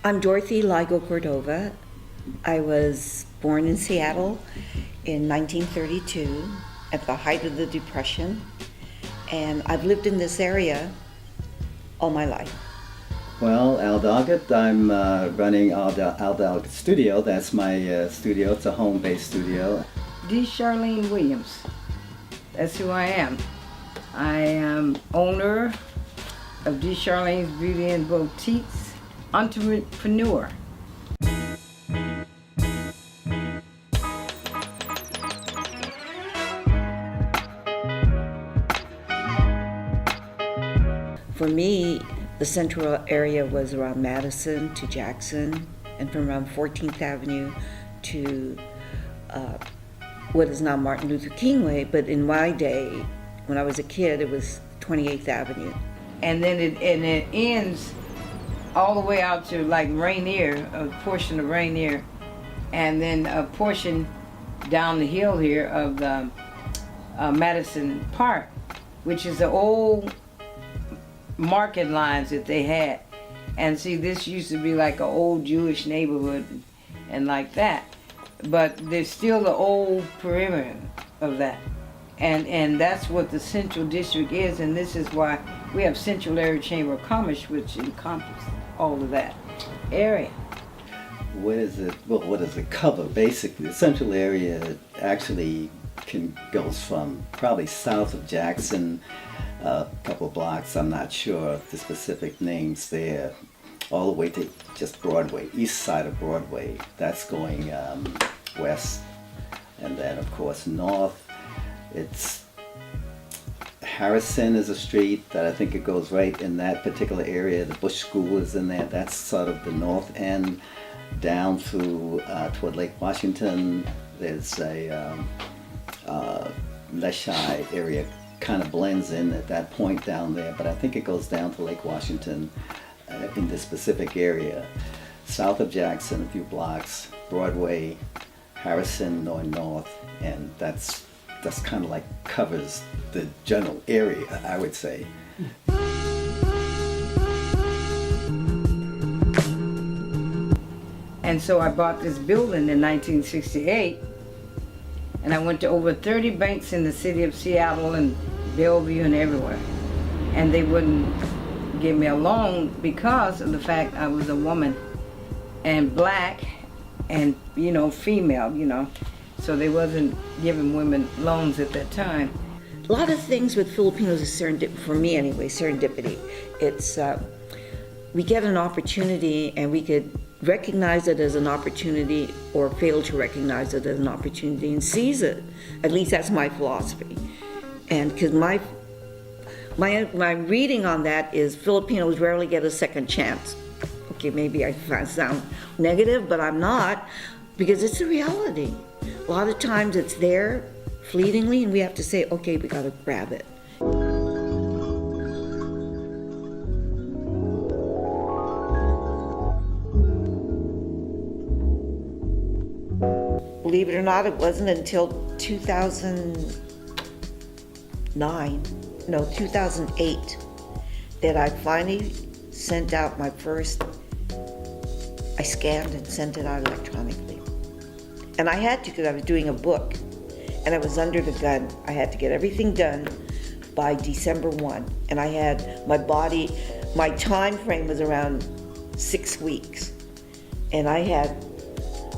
I'm Dorothy Cordova. I was born in Seattle in 1932 at the height of the Depression, and I've lived in this area all my life. Well, Al Doggett, I'm running Al Doggett Studio. That's my studio. It's a home-based studio. Charlene Williams. That's who I am. I am owner of Charlene's Beauty and Boutiques, entrepreneur. For me, the central area was around Madison to Jackson, and from around 14th Avenue to what is now Martin Luther King Way, but in my day, when I was a kid, it was 28th Avenue. And then it ends all the way out to like Rainier, a portion of Rainier, and then a portion down the hill here of the Madison Park, which is the old market lines that they had. And see, this used to be like an old Jewish neighborhood and like that. But there's still the old perimeter of that. And that's what the Central District is, and this is why we have Central Area Chamber of Commerce, which encompasses all of that area. What is it? Well, what does it cover? Basically, the central area actually goes from probably south of Jackson, a couple of blocks, I'm not sure the specific names there, all the way to just Broadway, east side of Broadway. That's going west, and then of course north. It's Harrison is a street that I think it goes right in that particular area. The Bush School is in there. That's sort of the north end, down through toward Lake Washington. There's a Leschi area, kind of blends in at that point down there, but I think it goes down to Lake Washington in this specific area. South of Jackson, a few blocks, Broadway, Harrison going north, and that's kind of like covers the general area, I would say. And so I bought this building in 1968, and I went to over 30 banks in the city of Seattle and Bellevue and everywhere. And they wouldn't give me a loan because of the fact I was a woman and black and, female, So they wasn't giving women loans at that time. A lot of things with Filipinos is serendipity, for me anyway, serendipity. It's, we get an opportunity and we could recognize it as an opportunity or fail to recognize it as an opportunity and seize it. At least that's my philosophy. And because my reading on that is Filipinos rarely get a second chance. Okay, maybe I sound negative, but I'm not, because it's a reality. A lot of times it's there fleetingly and we have to say, okay, we gotta grab it. Believe it or not, it wasn't until 2008 that I finally sent out my first, I scanned and sent it out electronically. And I had to because I was doing a book and I was under the gun. I had to get everything done by December 1. And I had my time frame was around 6 weeks. And I had,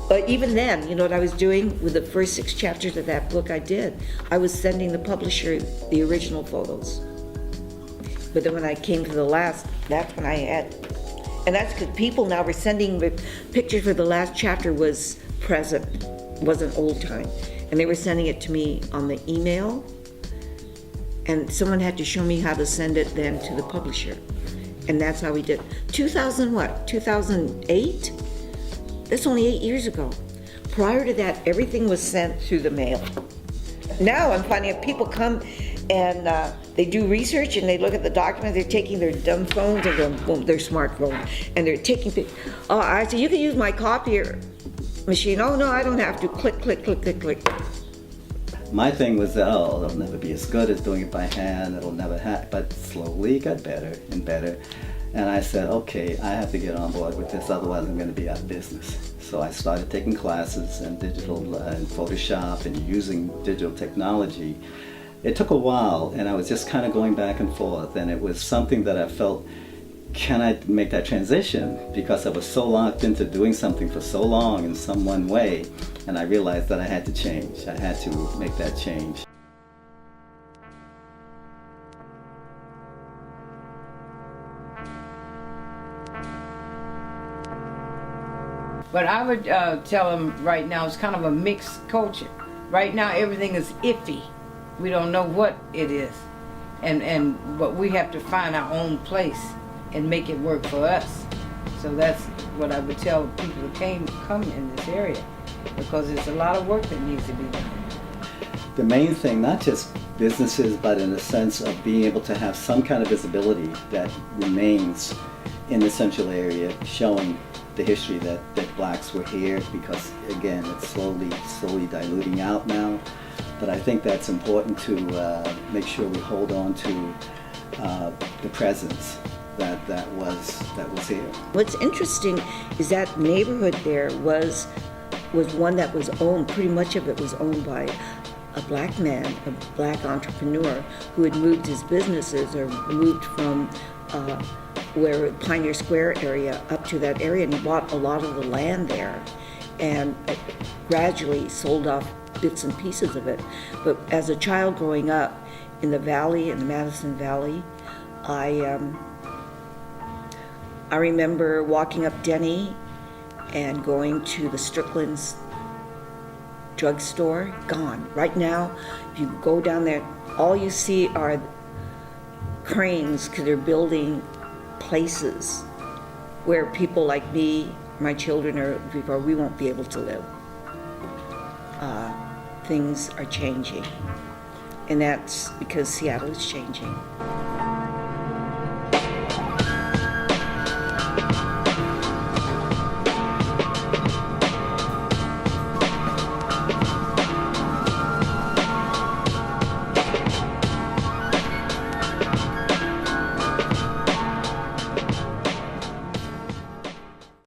but even then, you know what I was doing with the first 6 chapters of that book I did? I was sending the publisher the original photos. But then when I came to the last, that's when I had, and that's because people now were sending the pictures for the last chapter was present, wasn't old time. And they were sending it to me on the email, and someone had to show me how to send it then to the publisher. And that's how we did. 2008? That's only 8 years ago. Prior to that, everything was sent through the mail. Now I'm finding if people come and they do research and they look at the document, they're taking their dumb phones and their smartphone, and they're taking pictures. Oh, I said, you can use my copier machine. Oh no, I don't have to. Click, click, click, click, click. My thing was, it'll never be as good as doing it by hand. It'll never happen. But slowly it got better and better. And I said, okay, I have to get on board with this, otherwise I'm going to be out of business. So I started taking classes in digital and Photoshop and using digital technology. It took a while, and I was just kind of going back and forth, and it was something that I felt, can I make that transition? Because I was so locked into doing something for so long in some one way, and I realized that I had to change. I had to make that change. But I would tell them right now it's kind of a mixed culture. Right now everything is iffy. We don't know what it is, but we have to find our own place and make it work for us. So that's what I would tell people who come in this area, because there's a lot of work that needs to be done. The main thing, not just businesses, but in the sense of being able to have some kind of visibility that remains in the central area, showing the history that blacks were here, because again, it's slowly diluting out now. But I think that's important to make sure we hold on to the presence that was here. What's interesting is that neighborhood there was one that was owned, pretty much of it was owned by a black man, a black entrepreneur who had moved his businesses or moved from where Pioneer Square area up to that area, and he bought a lot of the land there and gradually sold off bits and pieces of it. But as a child growing up in the valley, in the Madison Valley, I remember walking up Denny and going to the Strickland's drugstore. Gone. Right now, if you go down there, all you see are cranes, because they're building places where people like me, my children, we won't be able to live. Things are changing, and that's because Seattle is changing.